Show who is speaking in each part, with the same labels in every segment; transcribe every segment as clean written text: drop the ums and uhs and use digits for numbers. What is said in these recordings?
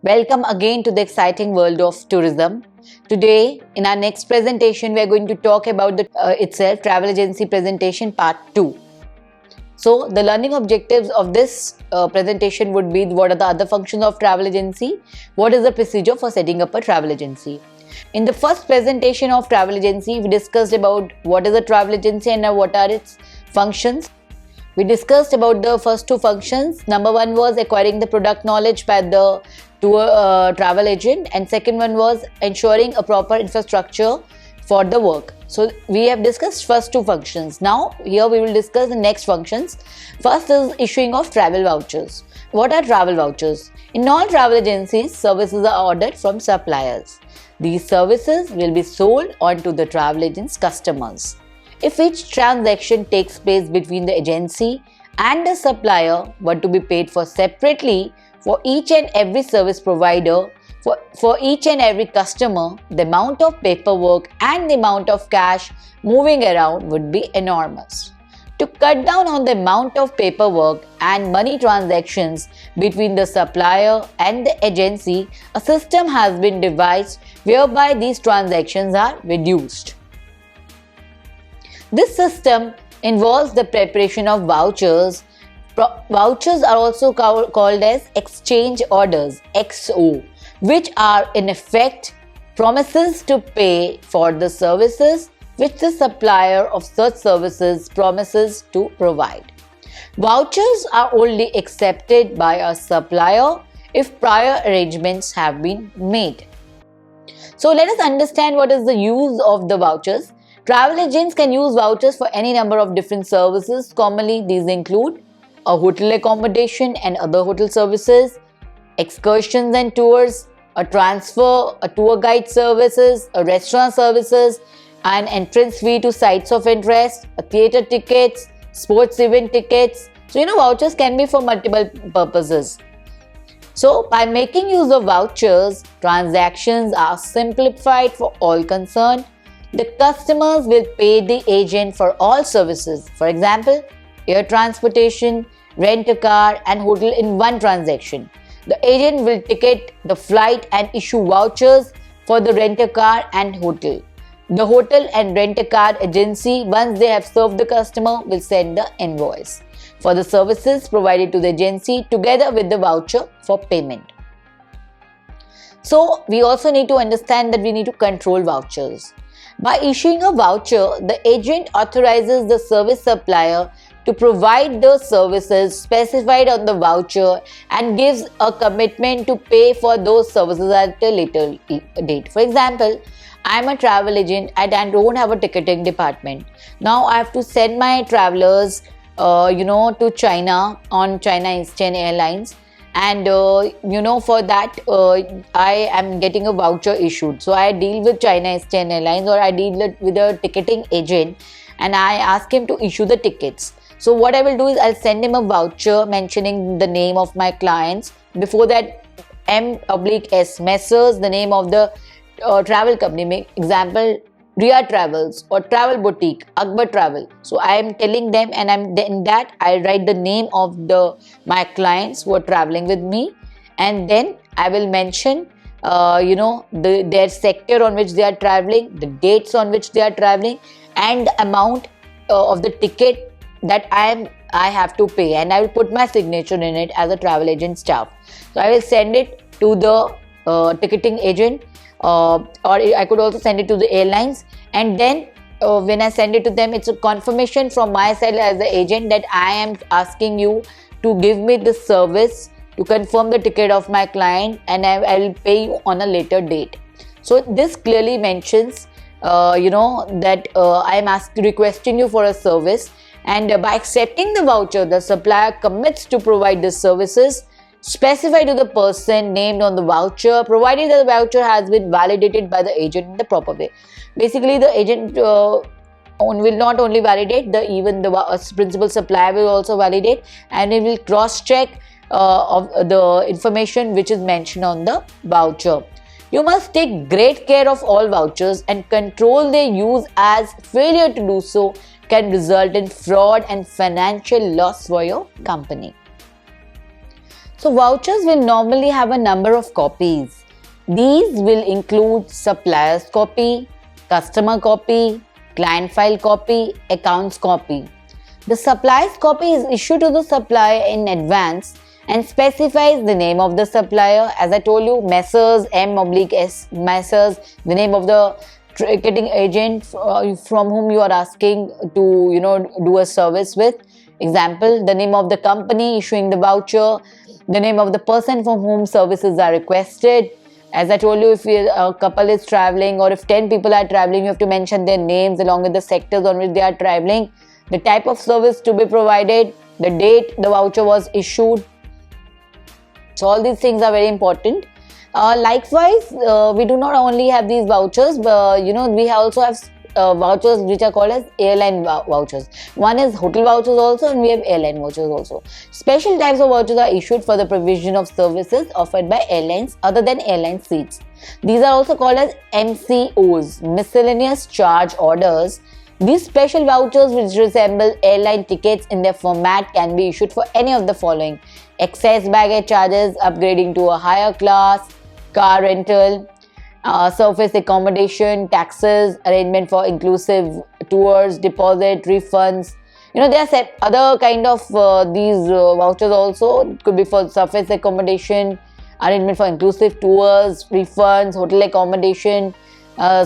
Speaker 1: Welcome again to the exciting world of tourism. Today, in our next presentation, we are going to talk about the travel agency presentation part 2. So, the learning objectives of this presentation would be: what are the other functions of travel agency? What is the procedure for setting up a travel agency? In the first presentation of travel agency, we discussed about what is a travel agency and what are its functions. We discussed about the first two functions. Number one was acquiring the product knowledge by the travel agent, and second one was ensuring a proper infrastructure for the work. So we have discussed first two functions. Now here we will discuss the next functions. First is issuing of travel vouchers. What are travel vouchers? In all travel agencies, services are ordered from suppliers. These services will be sold on to the travel agent's customers. If each transaction takes place between the agency and the supplier were to be paid for separately for each and every service provider, for each and every customer, the amount of paperwork and the amount of cash moving around would be enormous. To cut down on the amount of paperwork and money transactions between the supplier and the agency, a system has been devised whereby these transactions are reduced. This system involves the preparation of vouchers. Vouchers are also called as exchange orders, XO, which are in effect promises to pay for the services which the supplier of such services promises to provide. Vouchers are only accepted by a supplier if prior arrangements have been made. So let us understand what is the use of the vouchers. Travel agents can use vouchers for any number of different services. Commonly, these include a hotel accommodation and other hotel services, excursions and tours, a transfer, a tour guide services, a restaurant services, an entrance fee to sites of interest, a theatre tickets, sports event tickets. So, vouchers can be for multiple purposes. So, by making use of vouchers, transactions are simplified for all concerned. The customers will pay the agent for all services. For example, air transportation, rent a car and hotel in one transaction. The agent will ticket the flight and issue vouchers for the rent a car and hotel. The hotel and rent a car agency, once they have served the customer, will send the invoice for the services provided to the agency together with the voucher for payment. So, we also need to understand that we need to control vouchers. By issuing a voucher, the agent authorizes the service supplier to provide the services specified on the voucher and gives a commitment to pay for those services at a later date. For example, I am a travel agent and I don't have a ticketing department. Now I have to send my travelers to China on China Eastern Airlines. And for that I am getting a voucher issued. So I deal with China Eastern Airlines, or I deal with a ticketing agent, and I ask him to issue the tickets. So what I will do is I'll send him a voucher mentioning the name of my clients. Before that, M/S Messrs, the name of the travel company. Example, Ria Travels or Travel Boutique, Akbar Travel. So I am telling them, and in that I write the name of my clients who are traveling with me, and then I will mention their sector on which they are traveling, the dates on which they are traveling, and the amount of the ticket that I have to pay, and I will put my signature in it as a travel agent staff. So I will send it to the ticketing agent. Or I could also send it to the airlines, and then when I send it to them, it's a confirmation from my side as the agent that I am asking you to give me the service to confirm the ticket of my client, and I will pay you on a later date. So this clearly mentions that I am requesting you for a service, and by accepting the voucher, the supplier commits to provide the services specified to the person named on the voucher, provided that the voucher has been validated by the agent in the proper way. Basically, the agent will not only validate, even the principal supplier will also validate, and it will cross-check of the information which is mentioned on the voucher. You must take great care of all vouchers and control their use, as failure to do so can result in fraud and financial loss for your company. So vouchers will normally have a number of copies. These will include supplier's copy, customer copy, client file copy, accounts copy. The supplier's copy is issued to the supplier in advance and specifies the name of the supplier. As I told you, Messrs M/S, Messrs, the name of the ticketing agent from whom you are asking to do a service with. Example, the name of the company issuing the voucher, the name of the person from whom services are requested. As I told you, if a couple is traveling or if 10 people are traveling, you have to mention their names along with the sectors on which they are traveling, the type of service to be provided, the date the voucher was issued. So all these things are very important. Likewise, we do not only have these vouchers, but we also have vouchers which are called as airline vouchers. One is hotel vouchers also, and we have airline vouchers also. Special types of vouchers are issued for the provision of services offered by airlines other than airline seats. These are also called as MCOs, miscellaneous charge orders. These special vouchers, which resemble airline tickets in their format, can be issued for any of the following: excess baggage charges, upgrading to a higher class, car rental, surface accommodation, taxes, arrangement for inclusive tours, deposit, refunds. There are other kind of these vouchers also. It could be for surface accommodation, arrangement for inclusive tours, refunds, hotel accommodation,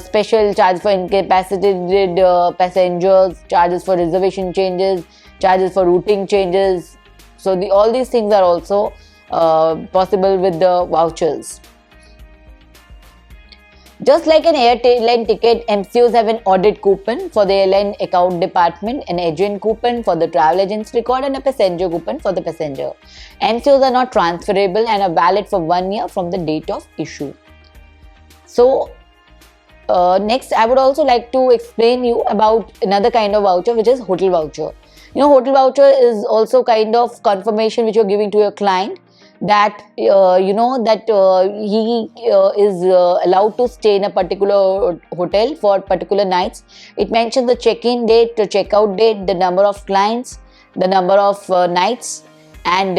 Speaker 1: special charge for incapacitated passengers, charges for reservation changes, charges for routing changes. So all these things are also possible with the vouchers. Just like an airline ticket, MCOs have an audit coupon for the airline account department, an agent coupon for the travel agent's record, and a passenger coupon for the passenger. MCOs are not transferable and are valid for 1 year from the date of issue. So next, I would also like to explain you about another kind of voucher, which is hotel voucher. Hotel voucher is also kind of confirmation which you're giving to your client that he is allowed to stay in a particular hotel for particular nights. It mentions the check-in date, the check-out date, the number of clients, the number of nights, and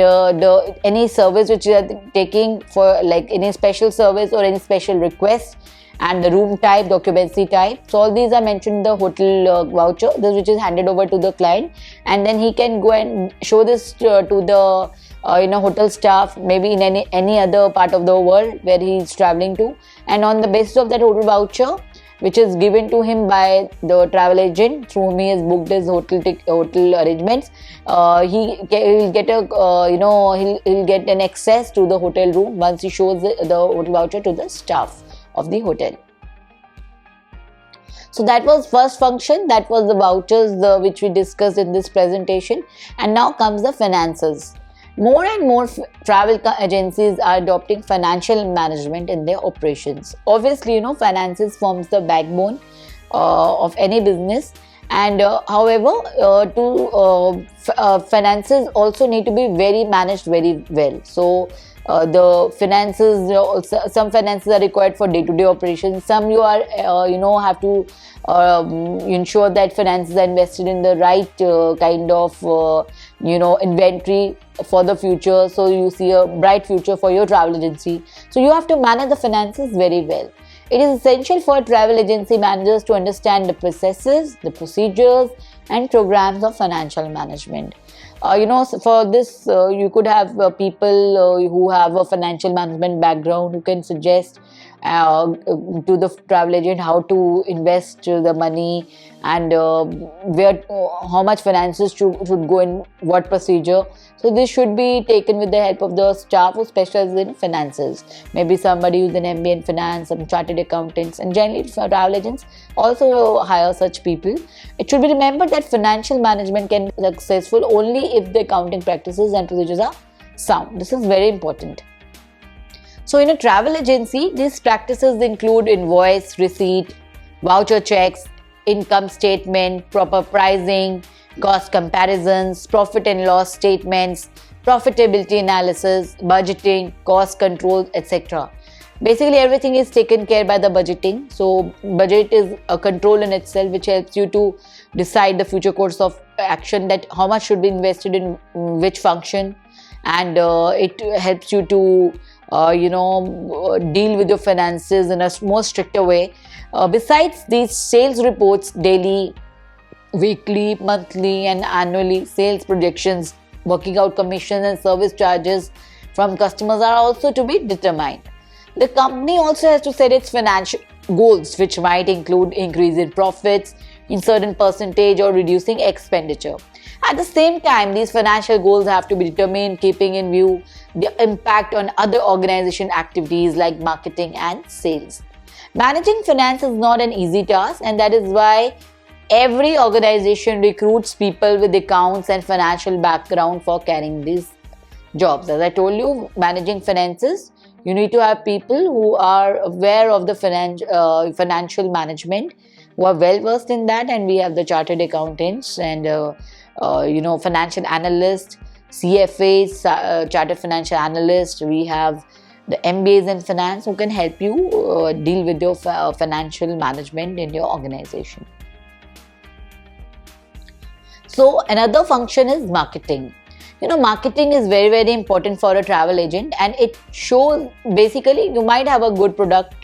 Speaker 1: any service which you are taking, for like any special service or any special request, and the room type, the occupancy type. So all these are mentioned in the hotel voucher, which is handed over to the client, and then he can go and show this to the hotel staff, maybe in any other part of the world where he is traveling to. And on the basis of that hotel voucher, which is given to him by the travel agent through whom he has booked his hotel arrangements, he'll get he'll get an access to the hotel room once he shows the hotel voucher to the staff of the hotel. So that was first function, that was the vouchers which we discussed in this presentation. And now comes the finances. More and more travel agencies are adopting financial management in their operations. Obviously, finances forms the backbone of any business, and however, finances also need to be managed very well. So the finances, some finances are required for day-to-day operations. Some you are have to ensure that finances are invested in the right kind of inventory for the future, so you see a bright future for your travel agency. So you have to manage the finances very well. It is essential for travel agency managers to understand the processes, the procedures, and programs of financial management. For this, you could have people who have a financial management background who can suggest to the travel agent how to invest the money, and how much finances should go in what procedure. So this should be taken with the help of the staff who specializes in finances. Maybe somebody who's an MBA in finance, some chartered accountants, and generally travel agents also hire such people. It should be remembered that financial management can be successful only if the accounting practices and procedures are sound. This is very important. So in a travel agency, these practices include invoice, receipt, voucher checks, income statement, proper pricing, cost comparisons, profit and loss statements, profitability analysis, budgeting, cost control, etc. Basically, everything is taken care by the budgeting. So budget is a control in itself which helps you to decide the future course of action, that how much should be invested in which function, and it helps you to deal with your finances in a more stricter way. Besides these sales reports, daily, weekly, monthly and annually sales projections, working out commissions and service charges from customers are also to be determined. The company also has to set its financial goals, which might include increase in profits in certain percentage or reducing expenditure. At the same time, these financial goals have to be determined keeping in view the impact on other organization activities like marketing and sales. Managing finance is not an easy task, and that is why every organization recruits people with accounts and financial background for carrying these jobs. As I told you, managing finances, you need to have people who are aware of the financial management, who are well versed in that, and we have the chartered accountants and financial analysts, CFAs, chartered financial analysts. We have the MBAs in finance who can help you deal with your financial management in your organization. So another function is marketing. Marketing is very, very important for a travel agent, and it shows, basically, you might have a good product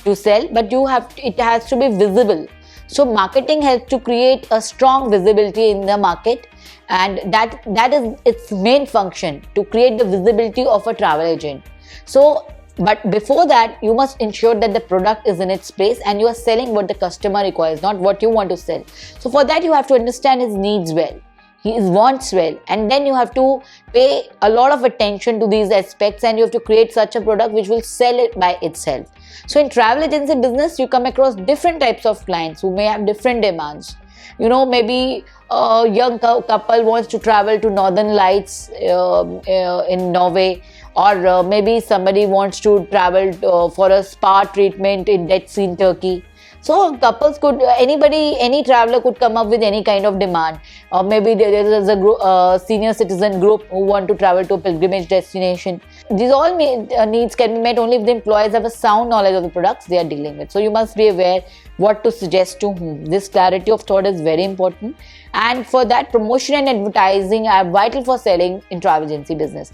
Speaker 1: to sell, but it has to be visible. So marketing helps to create a strong visibility in the market, and that is its main function, to create the visibility of a travel agent. So, but before that, you must ensure that the product is in its place and you are selling what the customer requires, not what you want to sell. So for that, you have to understand his needs well, his wants well, and then you have to pay a lot of attention to these aspects, and you have to create such a product which will sell it by itself. So in travel agency business, you come across different types of clients who may have different demands. Maybe a young couple wants to travel to Northern Lights in Norway, or maybe somebody wants to travel for a spa treatment in Dead Sea in Turkey. So couples could, any traveler could come up with any kind of demand. Or maybe there is a senior citizen group who want to travel to a pilgrimage destination. These all needs can be met only if the employees have a sound knowledge of the products they are dealing with. So you must be aware what to suggest to whom. This clarity of thought is very important. And for that, promotion and advertising are vital for selling in travel agency business.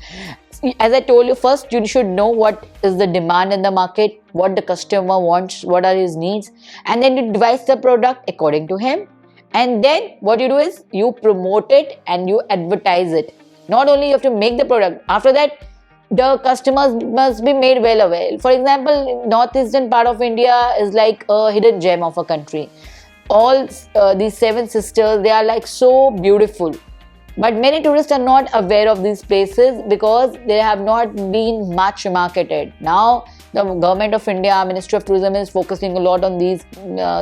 Speaker 1: As I told you, first you should know what is the demand in the market, what the customer wants, what are his needs, and then you devise the product according to him. And then what you do is you promote it and you advertise it. Not only you have to make the product, after that the customers must be made well aware. For example, northeastern part of India is like a hidden gem of a country. All these seven sisters, they are like so beautiful. But many tourists are not aware of these places because they have not been much marketed. Now, the government of India, Ministry of Tourism is focusing a lot on these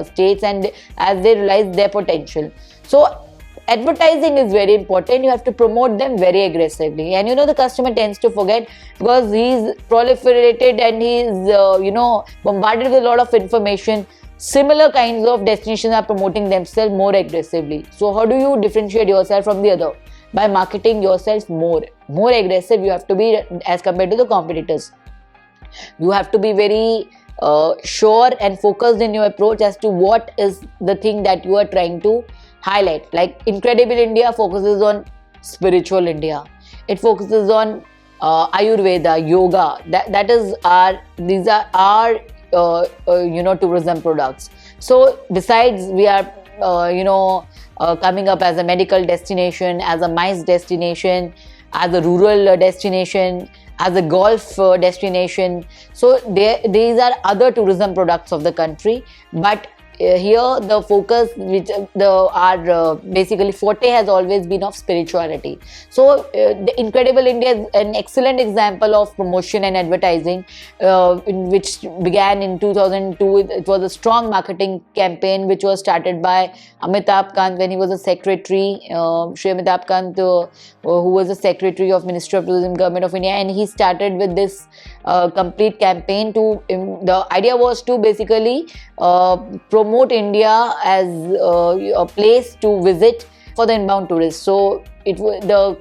Speaker 1: states, and as they realize their potential. So, advertising is very important. You have to promote them very aggressively. And the customer tends to forget because he's proliferated and he's, bombarded with a lot of information. Similar kinds of destinations are promoting themselves more aggressively. So how do you differentiate yourself from the other? By marketing yourself more aggressive you have to be as compared to the competitors. You have to be very sure and focused in your approach as to what is the thing that you are trying to highlight. Like Incredible India focuses on spiritual India. It focuses on Ayurveda, yoga. These are our tourism products. So besides, we are coming up as a medical destination, as a MICE destination, as a rural destination, as a golf destination. So these are other tourism products of the country, but here the focus, which our basically forte has always been of spirituality. So the Incredible India is an excellent example of promotion and advertising, which began in 2002. It was a strong marketing campaign which was started by Amitabh Kant when he was a secretary, Shri Amitabh Kant, who was a secretary of Ministry of Tourism, Government of India, and he started with this complete campaign to, the idea was to basically promote India as a place to visit for the inbound tourists. So the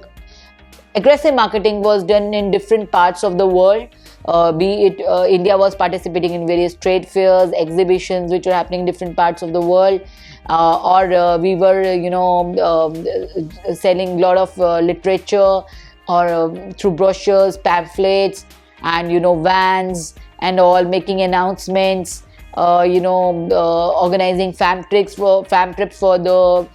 Speaker 1: aggressive marketing was done in different parts of the world. India was participating in various trade fairs, exhibitions which were happening in different parts of the world, or we were selling a lot of literature or through brochures, pamphlets, and vans and all, making announcements, organizing fam trips for the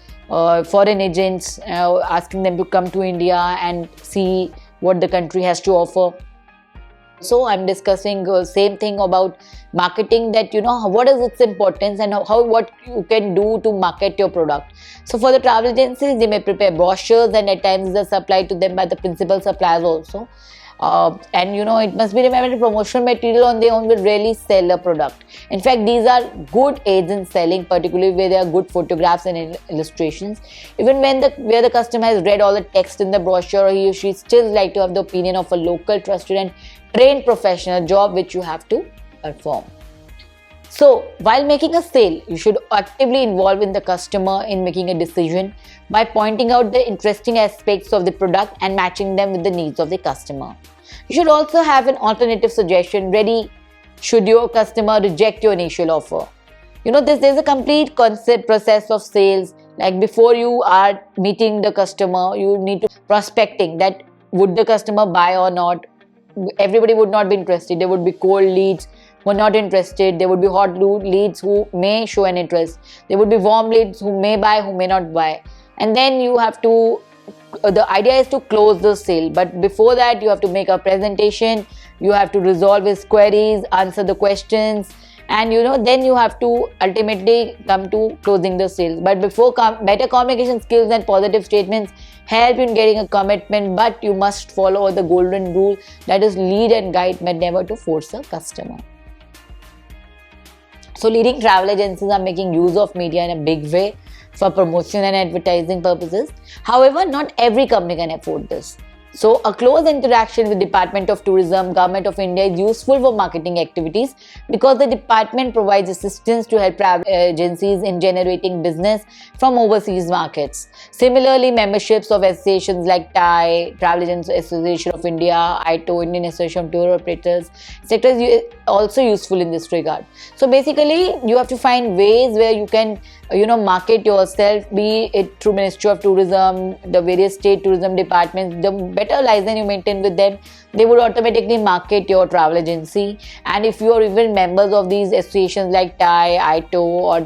Speaker 1: foreign agents, asking them to come to India and see what the country has to offer. So I'm discussing same thing about marketing, that what is its importance and what you can do to market your product. So for the travel agencies, they may prepare brochures, and at times they're supplied to them by the principal suppliers also. And it must be remembered, promotional material on their own will really sell a product. In fact, these are good aids in selling, particularly where there are good photographs and illustrations. Even where the customer has read all the text in the brochure, he or she still like to have the opinion of a local, trusted and trained professional, job which you have to perform. So while making a sale, you should actively involve in the customer in making a decision by pointing out the interesting aspects of the product and matching them with the needs of the customer. You should also have an alternative suggestion ready should your customer reject your initial offer. There's a complete concept process of sales. Like before you are meeting the customer, you need to prospecting, that would the customer buy or not. Everybody would not be interested. There would be cold leads who are not interested. There would be hot leads who may show an interest. There would be warm leads who may buy, who may not buy. And then you have to, the idea is to close the sale. But before that, you have to make a presentation. You have to resolve his queries, answer the questions. And then you have to ultimately come to closing the sales. But before, better communication skills and positive statements help you in getting a commitment, but you must follow the golden rule, that is lead and guide, but never to force a customer. So leading travel agencies are making use of media in a big way for promotion and advertising purposes. However, not every company can afford this. So a close interaction with Department of Tourism, Government of India is useful for marketing activities, because the department provides assistance to help travel agencies in generating business from overseas markets. Similarly, memberships of associations like TAI, Travel Agents Association of India, ITO, Indian Association of Tour Operators, etc. is also useful in this regard. So basically, you have to find ways where you can market yourself, be it through Ministry of Tourism, the various state tourism departments. The better license you maintain with them, they would automatically market your travel agency. And if you are even members of these associations like TAI, ITO or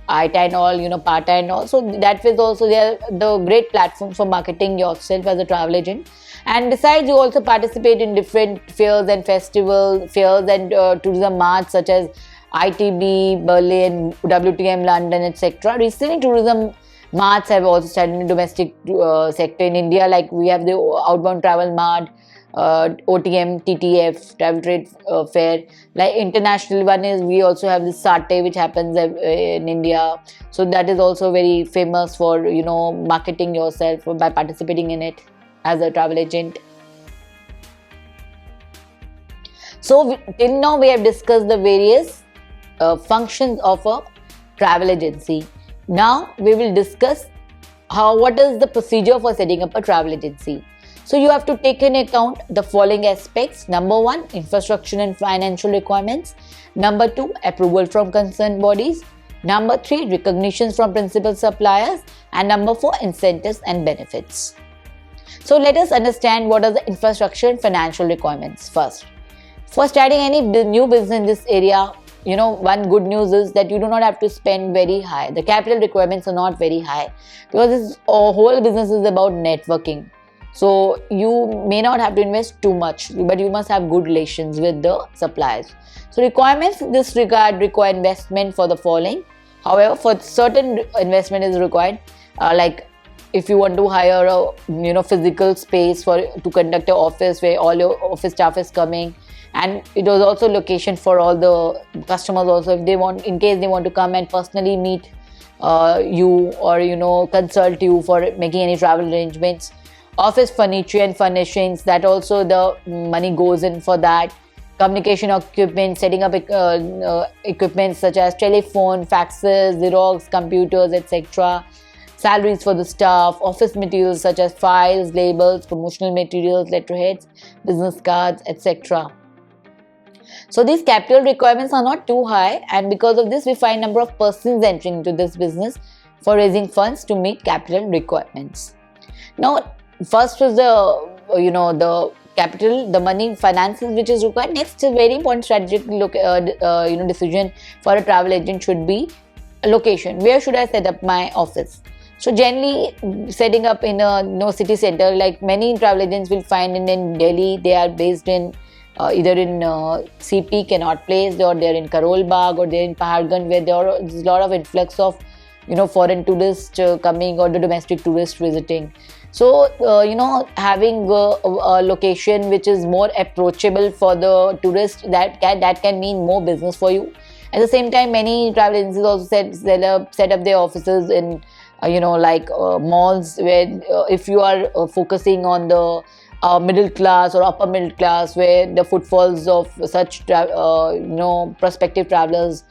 Speaker 1: ITA and all, PATA and all, so that is also the great platform for marketing yourself as a travel agent. And besides, you also participate in different fairs and festivals, fairs and tourism marts such as ITB, Berlin, WTM, London, etc. Recently, tourism marts have also started in the domestic sector in India. Like we have the Outbound Travel Mart, OTM, TTF, Travel Trade Fair. Like international one is, we also have the SATE, which happens in India. So that is also very famous for marketing yourself by participating in it as a travel agent. So till now we have discussed the various functions of a travel agency. Now we will discuss what is the procedure for setting up a travel agency. So you have to take into account the following aspects. Number 1, infrastructure and financial requirements. Number 2, approval from concerned bodies. Number 3, recognitions from principal suppliers. And number 4, incentives and benefits. So let us understand what are the infrastructure and financial requirements first. For starting any new business in this area, one good news is that you do not have to spend very high. The capital requirements are not very high, because this whole business is about networking. So you may not have to invest too much, but you must have good relations with the suppliers. So requirements in this regard require investment for the following. However, for certain investment is required, like if you want to hire a physical space to conduct an office where all your office staff is coming. And it was also location for all the customers also, if they want, in case they want to come and personally meet you or consult you for making any travel arrangements. Office furniture and furnishings, that also the money goes in for that. Communication equipment, setting up equipment such as telephone, faxes, Xerox, computers, etc. Salaries for the staff, office materials such as files, labels, promotional materials, letterheads, business cards, etc. So these capital requirements are not too high, and because of this we find number of persons entering into this business for raising funds to meet capital requirements. Now first is the the capital, the money, finances which is required. Next, a very important strategic decision for a travel agent should be location. Where should I set up my office? So generally, setting up in a city center, like many travel agents will find in Delhi, they are based in either in CP, Connaught Place, or they're in Karol Bagh, or they're in Paharganj, where there's a lot of influx of foreign tourists coming, or the domestic tourists visiting. So having a location which is more approachable for the tourist, that can mean more business for you. At the same time, many travel agencies also set up their offices in malls, where if you are focusing on the middle class or upper middle class, where the footfalls of such prospective travelers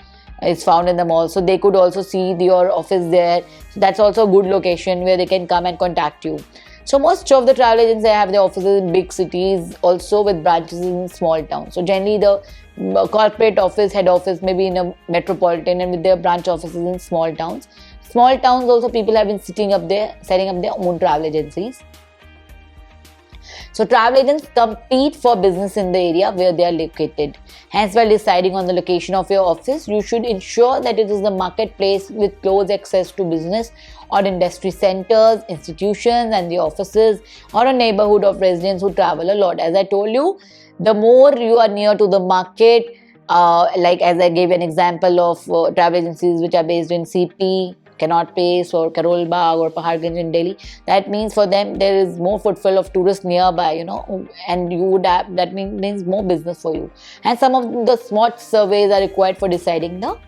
Speaker 1: is found in the mall, so they could also see your office there. So that's also a good location where they can come and contact you. So most of the travel agents, they have their offices in big cities, also with branches in small towns. So generally the corporate office, head office, maybe in a metropolitan, and with their branch offices in small towns. Small towns also, people have been setting up their own travel agencies. So travel agents compete for business in the area where they are located. Hence, while deciding on the location of your office, you should ensure that it is the marketplace with close access to business or industry centers, institutions and the offices, or a neighborhood of residents who travel a lot. As I told you, the more you are near to the market, like as I gave an example of travel agencies which are based in CP, Connaught Place, or Karol Bagh, or Paharganj in Delhi, that means for them there is more footfall of tourists nearby, and you would have, that means more business for you. And some of the SWOT surveys are required for deciding the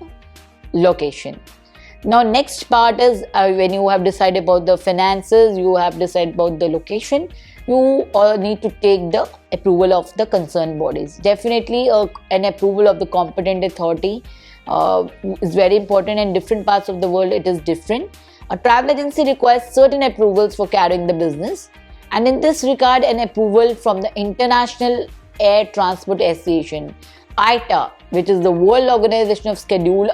Speaker 1: location. Now, next part is when you have decided about the finances, you have decided about the location, you need to take the approval of the concerned bodies. Definitely an approval of the competent authority is very important. In different parts of the world it is different. A travel agency requires certain approvals for carrying the business, and in this regard, an approval from the International Air Transport Association, ITA, which is the World Organization of Scheduled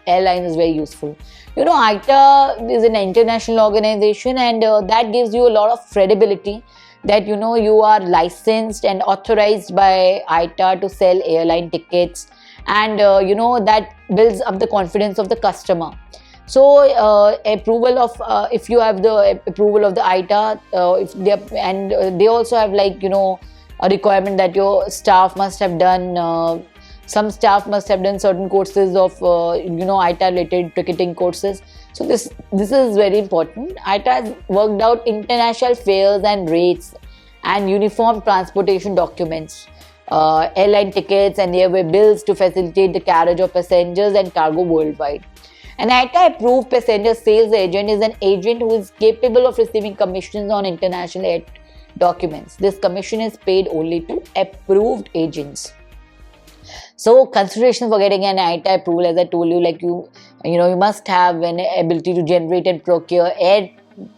Speaker 1: Airlines, is very useful. ITA is an international organization, and that gives you a lot of credibility that you are licensed and authorized by ITA to sell airline tickets, and that builds up the confidence of the customer. So approval of if you have the approval of the ITA, they also have a requirement that your staff must have done some staff must have done certain courses of ITA related ticketing courses. So this is very important. ITA has worked out international fares and rates and uniform transportation documents, airline tickets and airway bills to facilitate the carriage of passengers and cargo worldwide. An ITA approved passenger sales agent is an agent who is capable of receiving commissions on international air documents. This commission is paid only to approved agents. So consideration for getting an ITA approval, as I told you, you must have an ability to generate and procure air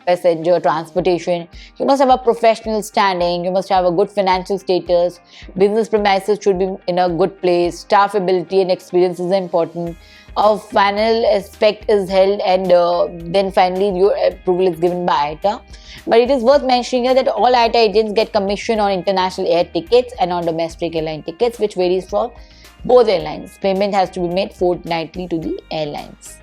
Speaker 1: passenger transportation. You must have a professional standing. You must have a good financial status. Business premises should be in a good place. Staff ability and experience is important. A final aspect is held, and then finally your approval is given by ITA. But it is worth mentioning here that all ITA agents get commission on international air tickets and on domestic airline tickets, which varies for both airlines. Payment has to be made fortnightly to the airlines.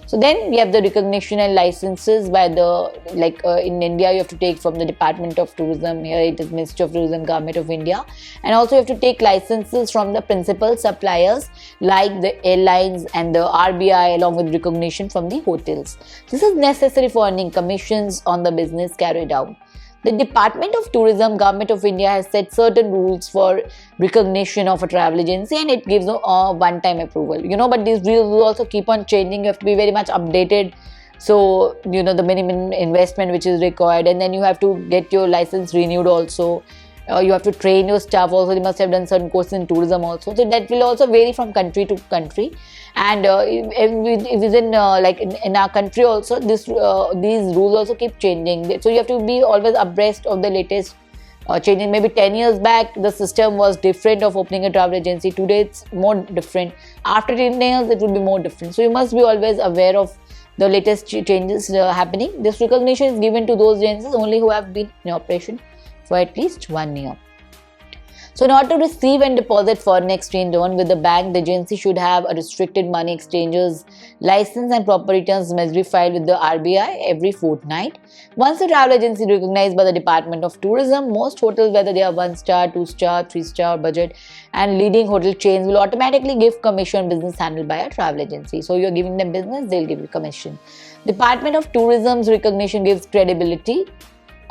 Speaker 1: So then we have the recognition and licenses by in India you have to take from the Department of Tourism. Here it is Ministry of Tourism, Government of India. And also you have to take licenses from the principal suppliers like the airlines and the RBI, along with recognition from the hotels. This is necessary for earning commissions on the business carried out. The Department of Tourism, Government of India has set certain rules for recognition of a travel agency, and it gives a one-time approval. But these rules will also keep on changing. You have to be very much updated. So, the minimum investment which is required, and then you have to get your license renewed also. You have to train your staff also. They must have done certain courses in tourism also. So that will also vary from country to country. And if it's in our country also, these rules also keep changing. So you have to be always abreast of the latest changing. Maybe 10 years back, the system was different of opening a travel agency. Today, it's more different. After 10 years, it will be more different. So you must be always aware of the latest changes happening. This recognition is given to those agencies only who have been in operation for at least 1 year. So in order to receive and deposit foreign exchange loan with the bank, the agency should have a restricted money exchangers license, and proper returns must be filed with the RBI every fortnight. Once the travel agency is recognized by the Department of Tourism, most hotels, whether they are 1-star, 2-star, 3-star budget and leading hotel chains, will automatically give commission on business handled by a travel agency. So you're giving them business, they'll give you commission. Department of Tourism's recognition gives credibility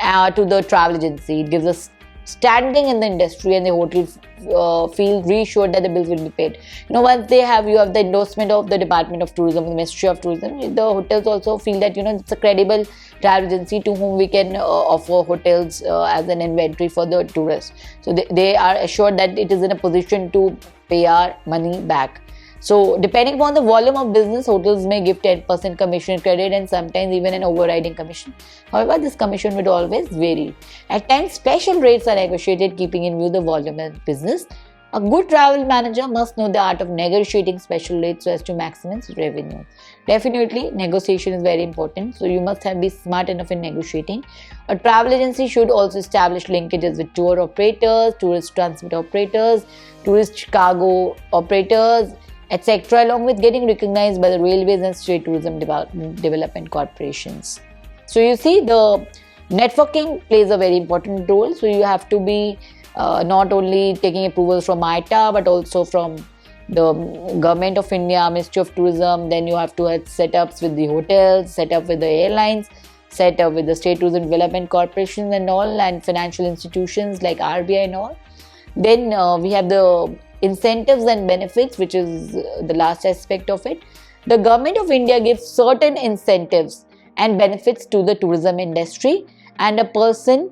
Speaker 1: to the travel agency. It gives us standing in the industry, and the hotel feel reassured that the bills will be paid. Once you have the endorsement of the Department of Tourism, the Ministry of Tourism, the hotels also feel that it's a credible travel agency to whom we can offer hotels as an inventory for the tourists. So they are assured that it is in a position to pay our money back. So depending upon the volume of business, hotels may give 10% commission credit and sometimes even an overriding commission. However, this commission would always vary. At times, special rates are negotiated keeping in view the volume of business. A good travel manager must know the art of negotiating special rates so as to maximize revenue. Definitely, negotiation is very important. So you must be smart enough in negotiating. A travel agency should also establish linkages with tour operators, tourist transport operators, tourist cargo operators, etc., along with getting recognized by the railways and state tourism development corporations. So you see, the networking plays a very important role. So you have to be not only taking approvals from ITA but also from the Government of India, Ministry of Tourism. Then you have to have setups with the hotels, set up with the airlines, set up with the state tourism development corporations and all, and financial institutions like RBI and all. Then we have the incentives and benefits, which is the last aspect of it. The Government of India gives certain incentives and benefits to the tourism industry, and a person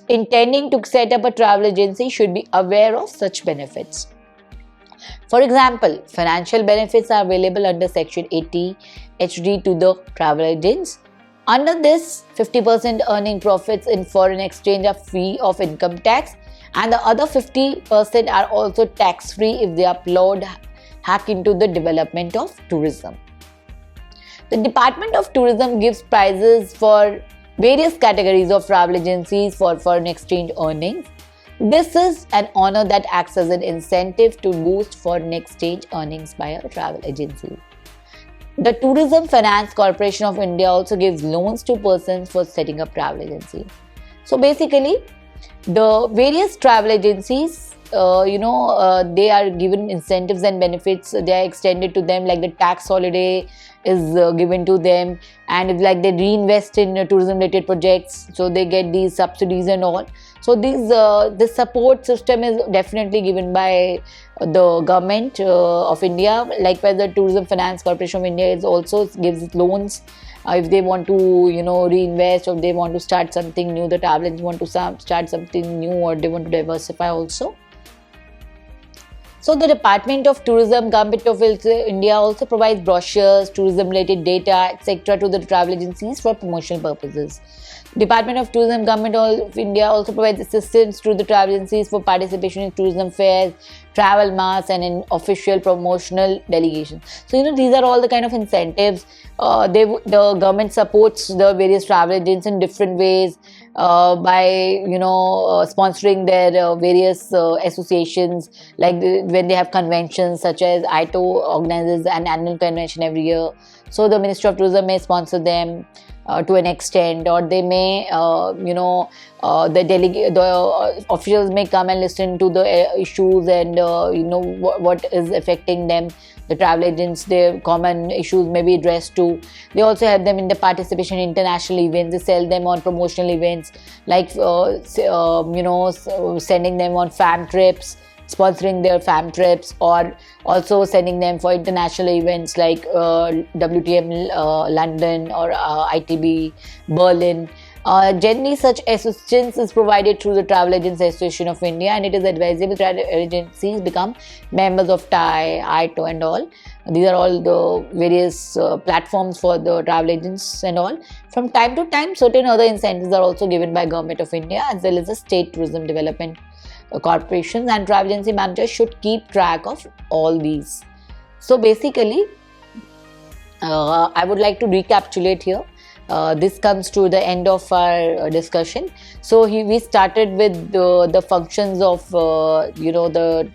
Speaker 1: intending to set up a travel agency should be aware of such benefits. For example, financial benefits are available under Section 80 HD to the travel agents. Under this, 50% earning profits in foreign exchange are free of income tax, and the other 50% are also tax-free if they are plowed back into the development of tourism. The Department of Tourism gives prizes for various categories of travel agencies for foreign exchange earnings. This is an honor that acts as an incentive to boost foreign exchange earnings by a travel agency. The Tourism Finance Corporation of India also gives loans to persons for setting up travel agency. So basically, the various travel agencies, they are given incentives and benefits. They are extended to them, like the tax holiday is given to them, and if like they reinvest in tourism related projects, so they get these subsidies and all. So this support system is definitely given by the Government of India. Likewise, the Tourism Finance Corporation of India also gives loans if they want to reinvest, or if they want to start something new. The travel agents want to start something new, or they want to diversify also. So the Department of Tourism, Government of India also provides brochures, tourism related data, etc. to the travel agencies for promotional purposes. Department of Tourism, Government of India also provides assistance to the travel agencies for participation in tourism fairs, travel mass, and in official promotional delegations. So these are all the kind of incentives. The government supports the various travel agents in different ways by sponsoring their various associations, like when they have conventions, such as ITO organizes an annual convention every year. So the Ministry of Tourism may sponsor them to an extent, or they may the officials may come and listen to the issues and what is affecting them. The travel agents, their common issues may be addressed to. They also help them in the participation in international events. They sell them on promotional events, like sending them on fam trips, sponsoring their fam trips, or also sending them for international events like WTM London or ITB Berlin. Generally, such assistance is provided through the Travel Agents Association of India, and it is advisable travel agencies become members of TAI, ITO and all. These are all the various platforms for the travel agents and all. From time to time, certain other incentives are also given by Government of India, as well as the state tourism development corporations, and travel agency managers should keep track of all these. So basically, I would like to recapitulate here this comes to the end of our discussion. So we started with the functions of the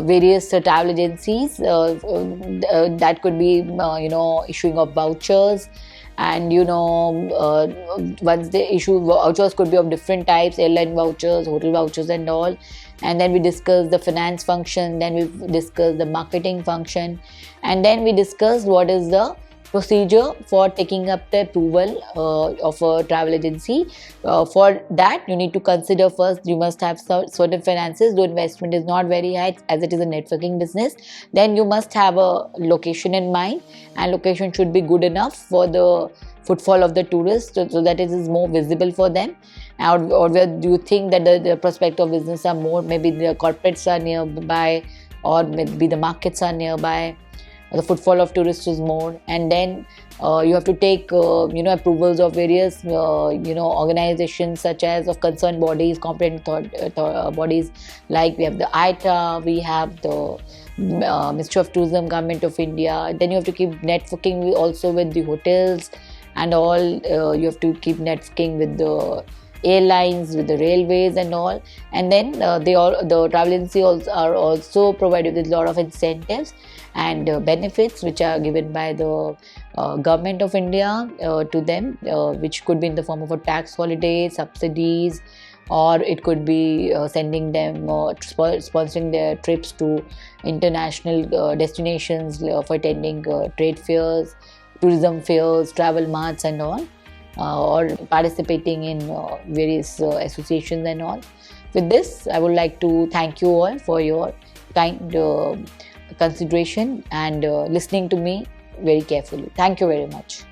Speaker 1: various travel agencies that could be issuing of vouchers, and once they issue vouchers could be of different types, airline vouchers, hotel vouchers and all. And then we discussed the finance function, then we discussed the marketing function, and then we discussed what is the procedure for taking up the approval of a travel agency. For that, you need to consider first, you must have certain finances, though investment is not very high as it is a networking business. Then you must have a location in mind, and location should be good enough for the footfall of the tourists, so that it is more visible for them. Or where do you think that the prospect of business are more, maybe the corporates are nearby, or maybe the markets are nearby, the footfall of tourists is more. And then you have to take approvals of various organizations, such as of concerned bodies, competent bodies, like we have the ITA, we have the Ministry of Tourism, Government of India. Then you have to keep networking also with the hotels and all. You have to keep networking with the airlines, with the railways and all. And then the travel agencies are also provided with a lot of incentives and benefits which are given by the government of India to them, which could be in the form of a tax holiday, subsidies, or it could be sending them sponsoring their trips to international destinations for attending trade fairs, tourism fairs, travel marts and all. Or participating in various associations and all. With this, I would like to thank you all for your kind consideration and listening to me very carefully. Thank you very much.